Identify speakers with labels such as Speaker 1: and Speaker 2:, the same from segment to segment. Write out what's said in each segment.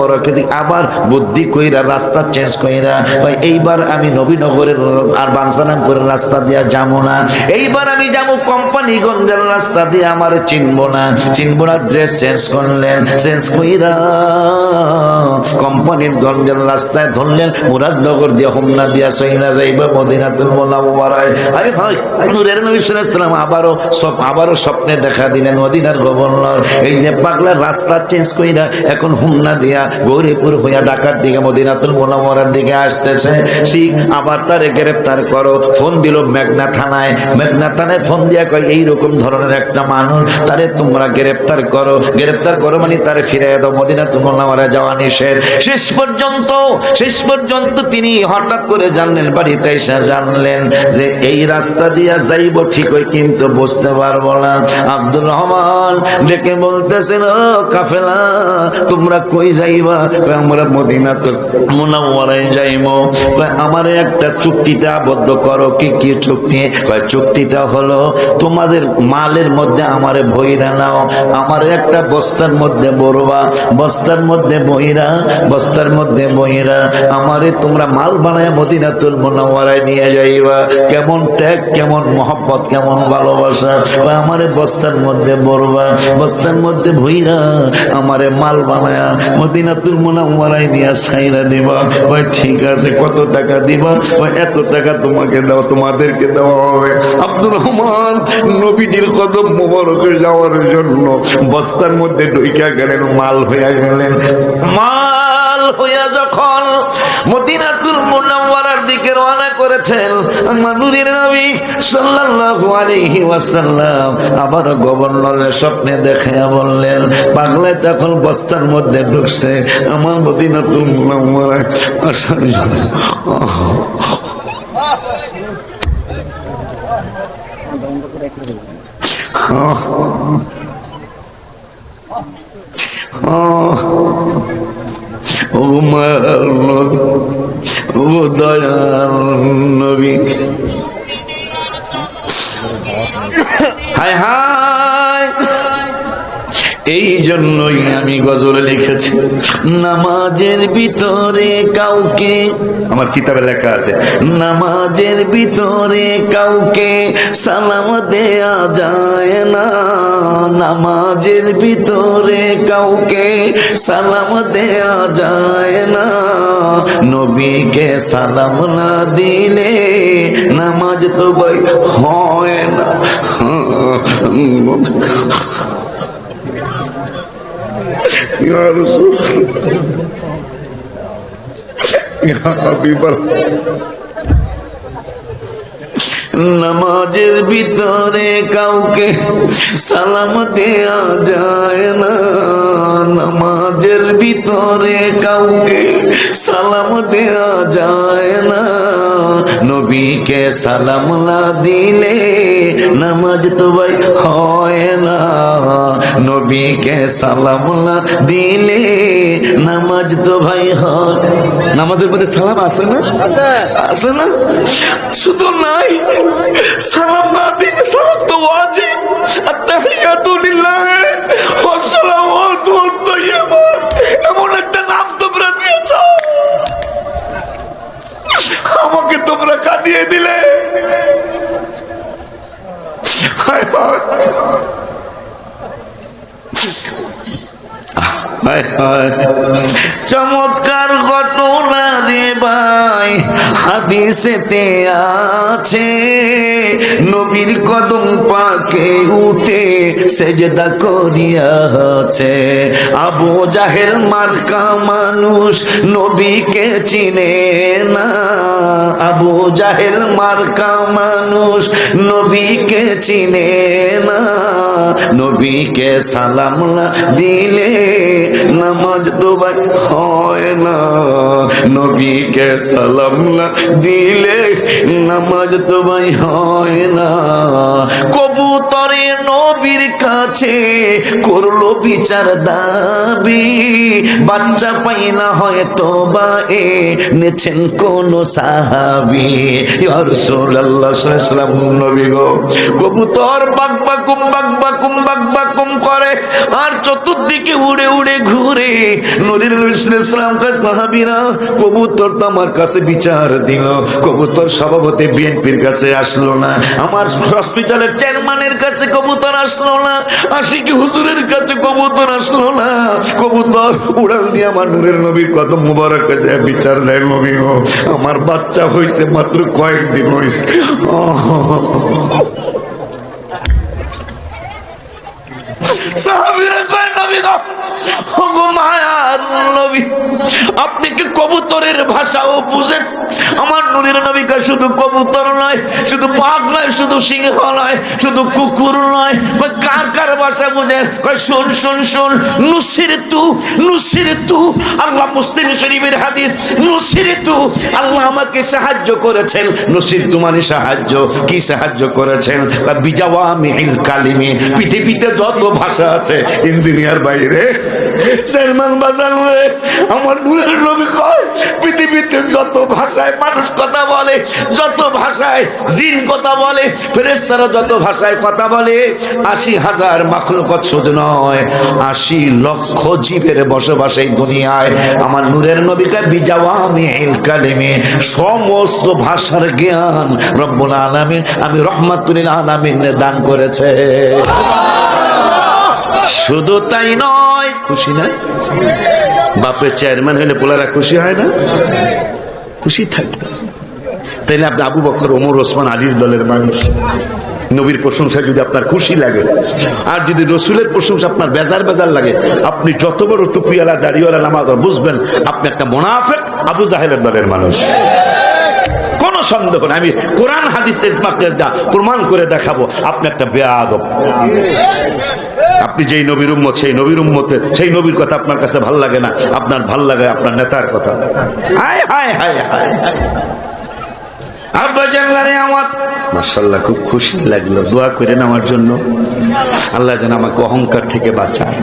Speaker 1: মোবারকের দিকে আবার বুদ্ধি কইরা রাস্তা চেঞ্জ কইরা এইবার আমি নবীনগরের আর বাঞ্ছারামপুরের রাস্তা দিয়া যাবো না, এইবার আমি যাবো কোম্পানিগঞ্জের রাস্তা দিয়ে, আমার চিনবো না ড্রেস চেঞ্জ করলেন, চেঞ্জ কইরা কোম্পানিগঞ্জের রাস্তায় ধরলেন, মুরাদনগর দিয়ে হোমনা দিয়া সইনা যাইবা মদিনাতুল মুনাওয়ারায়। আরে হয় নূরের নবী সাল্লাল্লাহু আলাইহি ওয়াসাল্লাম আবারও স্বপ্নে দেখা দিলেন মদিনার গভর্নর এই যে পাগলা রাস্তা চেঞ্জ কইরা এখন হোমনা দিয়া গৌরীপুর হইয়া ঢাকার দিকে মদিনাতুল মুনাওয়ারার দিকে আসতেছে। শিখ আবার তারে গ্রেফতার করো। ফোন দিল মেঘনা থানায় ফোন দিয়া কয় এইরকম ধরনের একটা মানুষ, তারে তোমরা গ্রেফতার করো মানে তারে ফিরিয়ে দাও, মদিনাতুল মুনাওয়ারায় যাওয়া নিষেধ। শেষ পর্যন্ত তিনি হঠাৎ করে জানলেন, বাড়িতে এসে জানলেন যে এই রাস্তা দিয়া যাইব ঠিকই কিন্তু বুঝতে পারবো না। আব্দুর রহমান ডেকে বলতেছেন, ও কাফেলা তোমরা কই যাইবা? আমরা মদিনাতুল মুনাওয়ারায় যাইবো। আমার একটা চুক্তিতে আবদ্ধ করো। কি চুক্তি? চুক্তিটা হলো তোমাদের মালের মধ্যে আমারে ভইরা নাও, আমার একটা বস্তার মধ্যে বড়বা, বস্তার মধ্যে বইরা আমারে তোমরা মাল বানায় মদিনাতুল মুনাওয়ারায় নিয়ে যাইবা। কেমন ত্যাগ, কেমন মহব্বত, কেমন ভালোবাসা। আমারে বস্তার মধ্যে বড়বা, বস্তার মধ্যে ভইরা আমারে মাল বানায় মদিনাতুল মুনাওয়ারায় নিয়ে ছাইরা দিবা। ঠিক আছে, কত টাকা দিবা? এত টাকা তোমাকে দাও, তোমাদেরকে দেওয়া হবে। আব্দুর রহমান নবীজির কদম মোবারকে যাওয়ার জন্য বস্তার মধ্যে ঢুইকা গেলেন, মাল হইয়া গেলেন। মাল হইয়া যখন মদিনাতুল মুনাওয়ারার দিকে রওনা করেছেন আমার নূরের নবী সাল্লাল্লাহু আলাইহি ওয়াসাল্লাম আবার গভর্নরের স্বপ্নে দেখায়া বললেন, পাগলা তখন বস্তার মধ্যে ঢুকছে আমার মদিনাতুল মুনাওয়ারায় আসার জন্য। ও মায়ার নবী, ও দয়ার নবী, হায় হায়। এই জন্যই আমি গজল লিখেছি, নামাজের ভিতরে কাউকে, আমার কিতাবে লেখা আছে, নামাজের ভিতরে কাউকে সালাম দেয়া যায় না, নামাজের ভিতরে কাউকে সালাম দেয়া যায় না, নবীকে সালাম না দিলে নামাজ তো ভাই হয় না। Ya Rasul, Ya Habibullah, নামাজের ভিতরে কাউকে সালাম দেয়া যায় না, নামাজের ভিতরে কাউকে সালাম দেয়া যায় না, নবীকে সালাম না দিলে নামাজ তো ভাই হয় না, নবীকে সালাম না দিলে নামাজ তো ভাই হয়। নামাজের মধ্যে সালাম আছে না? আছে না? শুধু নাই, সালাম না দিলে সালাম তো ওয়াজিব। আত্তাহিয়াতু লিল্লাহি ওয়াস সালাওয়াতু আত-তাইয়্যিবাত, এমন একটা নাম তোমরা দিয়েছ, আমাকে তোমরা কাঁদিয়ে দিলে। চমৎকার ঘটনা রে ভাই হাদিসেতে আছে, নবীর কদম পাকে উঠে সেজদা করিয়াছে। আবু জাহেল মার্কা মানুষ নবীকে চিনে না, আবু জাহেল মার্কা মানুষ নবীকে চিনে না, নবীকে সালাম না দিলে নামাজ তো ভাই হয় না, নবীকে সালাম না দিলে দিলে নামাজ তো ভাই হয় না। কবুতরে নবীর কাছে করলো বিচার দাবি, বাচ্চা পাই না হয়তো বা এনেছেন কোন সাহাবী। ইয়া রাসূলুল্লাহ সাল্লাল্লাহু আলাইহি ওয়াসাল্লাম, নবী গো, কবুতর বাকবাকুম বাকবাকুম বাকবাকুম করে আর চতুর্দিকে উড়ে উড়ে ঘুরে। নবীর ইসলাম কা সাহাবীরা, কবুতর তো আমার কাছে বিচার দিল, কবুতর সভাপতি বিএনপির কাছে আসলো না, আমার হসপিটালের চেয়ারম্যানের কাছে কবুতর আসলো না, আশিকি হুজুরের কাছে কবুতর আসলো না, কবুতর উড়াল দিয়ে আমার নূরের নবীর কত মুবারক বিচার দেয়। নবী গো, আমার বাচ্চা হয়েছে মাত্র কয়েকদিন হয়েছে। সাহাবীরা কয়, নবী গো, ওগো মায়ার নবী, আপনি কি কবুতরের ভাষাও বুঝেন? আমার নূরের নবী কয়, শুধু কবুতর নয়, শুধু বাঘ নয়, শুধু সিংহ নয়, শুধু কুকুর নয়, কয় কার কার ভাষা বুঝেন? কয় শুন শুন শুন, নুসিরতু নুসিরতু, আল্লাহ মুসলিম শরীফের হাদিস, নুসিরতু, আল্লাহ আমাকে সাহায্য করেছেন। নুসিরতু মানে সাহায্য। কি সাহায্য করেছেন? বিজাওয়ামিল কালিমি, পৃথিবীতে যত ভাষা আছে, ইঞ্জিনিয়ার বাইরে চেয়ারম্যান বাজার, আমার নূরের নবী কয়, পৃথিবীতে যত ভাষায় মানুষ কথা বলে, যত ভাষায় জিন কথা বলে, ফেরেশতারা যত ভাষায় কথা বলে, ৮০,০০০ মাখলুকাত শুধু নয়, ৮০ লক্ষ জীবের বসবাস এই দুনিয়ায়। আমার নূরের নবীকে বিজাওয়ামিল কালিমি, সমস্ত ভাষার জ্ঞান রব্বুল আলামিন, আমি রহমাতুল আলামিন দান করেছে। শুধু তাই নয়, খুশি না? বাপের চেয়ারম্যান হলে পোলারা খুশি হয় না? খুশি থাকবে। তাইলে আপনি আবু বকর, ওমর, ওসমান, আলীর দলের মানুষ। নবীর প্রশংসা যদি আপনার খুশি লাগে, আর যদি রসুলের প্রশংসা আপনার বেজার বেজার লাগে, আপনি যত বড় টুপিওয়ালা দাড়িওয়ালা নামাজ বুঝবেন আপনি একটা মুনাফিক, আবু জাহেলের দলের মানুষ। কোনো সন্দেহ নেই, আমি কোরআন হাদিস ইজমা কিয়াস দা প্রমাণ করে দেখাবো আপনি একটা বেয়াদব। আপনি যেই নবীর উম্মত, সেই নবীর উম্মতে, সেই নবীর কথা আপনার কাছে ভাল লাগে না, আপনার ভাল লাগে আপনার নেতার কথা। হায় হায় হায় হায়, আব্বা জানলারে আমার মাশাআল্লাহ খুব খুশি লাগলো। দোয়া করেন আমার জন্য, আল্লাহ যেন আমাকে অহংকার থেকে বাঁচায়।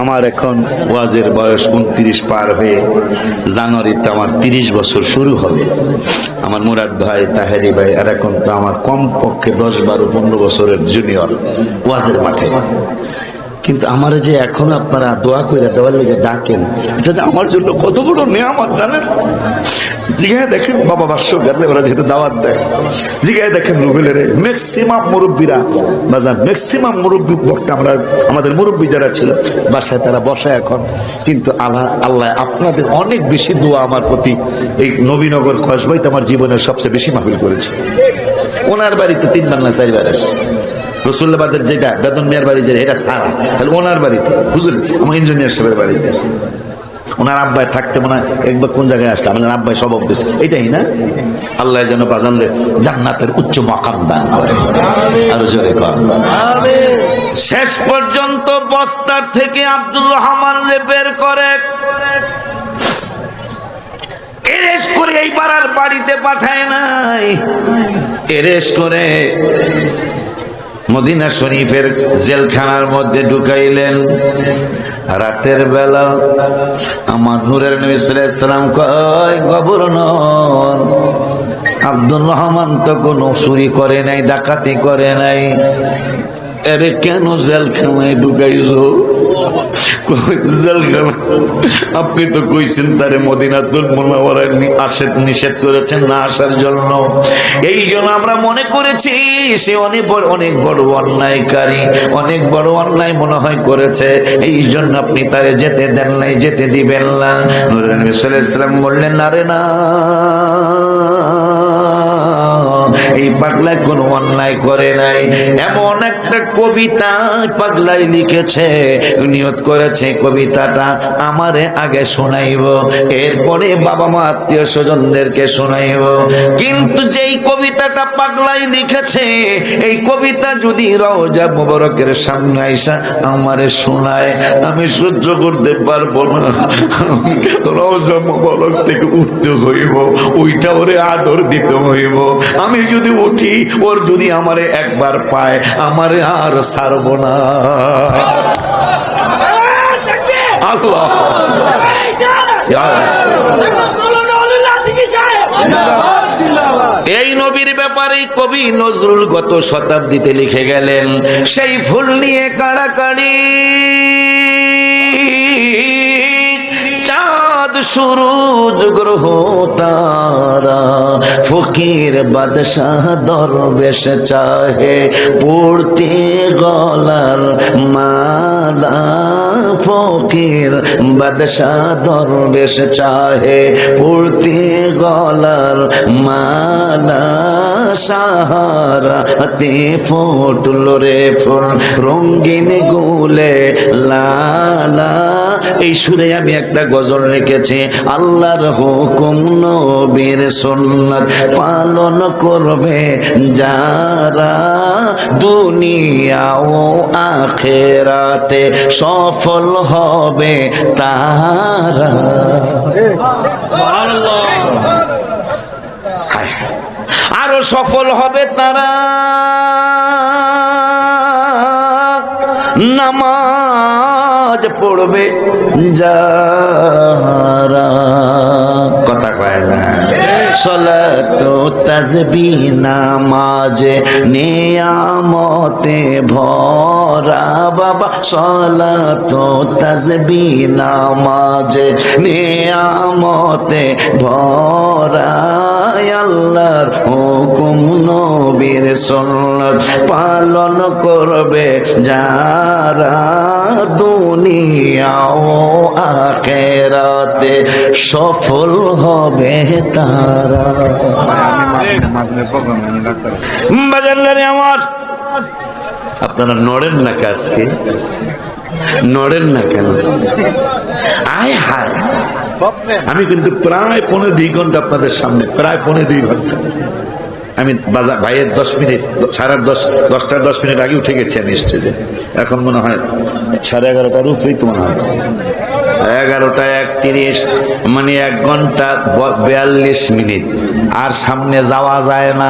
Speaker 1: আমার এখন ওয়াজের বয়স 29 পার হয়ে জানুয়ারিতে আমার 30 বছর শুরু হবে। আমার মুরাদ ভাই, তাহেরি ভাই, আর এখন তো আমার কমপক্ষে 10, 12, 15 বছরের জুনিয়র ওয়াজের মাঠে। কিন্তু আমার যে এখন আপনারা দোয়া করে দেওয়ার লেগে ডাকেন, এটা যে আমার জন্য কত বড় নিয়ামত জানেন। জিগায় দেখেন বাবা ভাষ্যকার, ওরা যেহেতু দাওয়াত দেয়, জিগায় দেখেন রুবেলের ম্যাক্সিমাম মুরব্বীরা বাজার, ম্যাক্সিমাম মুরব্বী বক্তা, আমরা আমাদের মুরব্বী যারা ছিল বাসায় তারা বসে এখন। কিন্তু আল্লাহ আপনাদের অনেক বেশি দোয়া আমার প্রতি। এই নবীনগর কসবাই তো আমার জীবনের সবচেয়ে বেশি মাহফিল করেছে। ওনার বাড়িতে 3 বার না 4 বার আসে। রসুল্লাবাদের যেটা বেতন মিয়ার বাড়ি, যে এটা সারা, তাহলে ওনার বাড়িতে হুজুর আমার ইঞ্জিনিয়ার সাহেবের বাড়িতে ওনার আব্বাই থাকতে মনে হয় একবার কোন জায়গায় আসলে আমার আব্বাই সবক দিচ্ছে, এটাই না? আল্লাহ যেন বাজানলে জান্নাতের উচ্চ মাকাম দান করে, আরো জোরে কর। শেষ পর্যন্ত বস্তার থেকে আব্দুর রহমান বের করে এরেস্ট করে এইবার আর বাড়িতে পাঠায় নাই, এরেস্ট করে মদিনা শরীফের জেলখানার মধ্যে ঢুকাইলেন। রাতের বেলা আমার নূরের নবী সাল্লাল্লাহু আলাইহি ওয়াসাল্লাম কয়, গভর্নর আব্দুর রহমান তো কোনো চুরি করে নাই, ডাকাতি করে নাই, এরে কেন জেলখানায় ঢুকাইছো? জেলখানা আপনি তো কইছেন তারে মদিনাতুল মুনাওয়ারায় নিষেধ করেছেন না আসার জন্য। এই জন্য আমরা মনে করেছি সে অনেক বড় অন্যায়কারী, অনেক বড় অন্যায় মনে হয় করেছে, এই জন্য আপনি তারে যেতে দেন নাই, যেতে দিবেন না। নূরের নবী সাল্লাল্লাহু আলাইহি ওয়াসাল্লাম বললেন, আরে না, এই পাগলায় কোনো অন্যায় করে নাই। এমন একটা কবিতা পাগলাই লিখেছে, নিয়ত করেছে কবিতাটা আমারে আগে শোনাইব, এরপরে বাবা মা আত্মীয় স্বজনদেরকে শোনাইব। কিন্তু যেই কবিতাটা পাগলাই লিখেছে, এই কবিতা যদি রওজা মুবারকের সামনে আইসা আমারে শোনায়, আমি সহ্য করতে পারবো না। রওজা মুবারক থেকে উঠতে হইব, ওইটা ওরে আদর দিতে হইব। আমি যদি উঠি, ওর যদি আমারে একবার পায়, আমারে আর ছাড়বো না। আল্লাহ এই নবীর ব্যাপারে কবি নজরুল গত শতাব্দীতে লিখে গেলেন, সেই ফুল নিয়ে কাড়াকাড়ি, চাঁদ সুরুজ গ্রহ তারা, ফকির বাদশাহ দরবেশ চাহে পড়তে গলার মালা, ফকির বাদশাহ দরবেশ চাহে পড়তে গলার মালা, সাহারাতে ফুটল রে ফুল রঙিন গুলে লালা। এই সুরে আমি একটা গজল লিখেছি, আল্লাহর হুকুম নবীর সুন্নাত পালন করবে যারা, দুনিয়া ও আখিরাতে সফল হবে তারা। আরো সফল হবে তারা, নামাজ পড়বে যারা। কথা কয় না, সালাত তাসবিহ নামাজ নিয়ামতে ভরা বাবা, সালাত তাসবিহ নামাজ নিয়ামতে ভরা, আল্লাহর হুকুম নবীর সুন্নাত পালন করবে যারা, দুনিয়া ও আখিরাতে সফল হবে তারা। বাজারে আমার আপনারা নড়েন না, কাজকে নড়েন না কেন? আয় হায়, আমি কিন্তু প্রায় 2.5 ঘন্টা আপনাদের সামনে, প্রায় 2.5 ঘন্টা। আমি বাজার ভাইয়ের 10 মিনিট, 10:30 10 মিনিট আগে উঠে গেছি আমি স্টেজে। এখন মনে হয় 11:30টার উপরেই তো মনে হয়, 11:31, মানে 1 ঘন্টা 42 মিনিট। আর সামনে যাওয়া যায় না।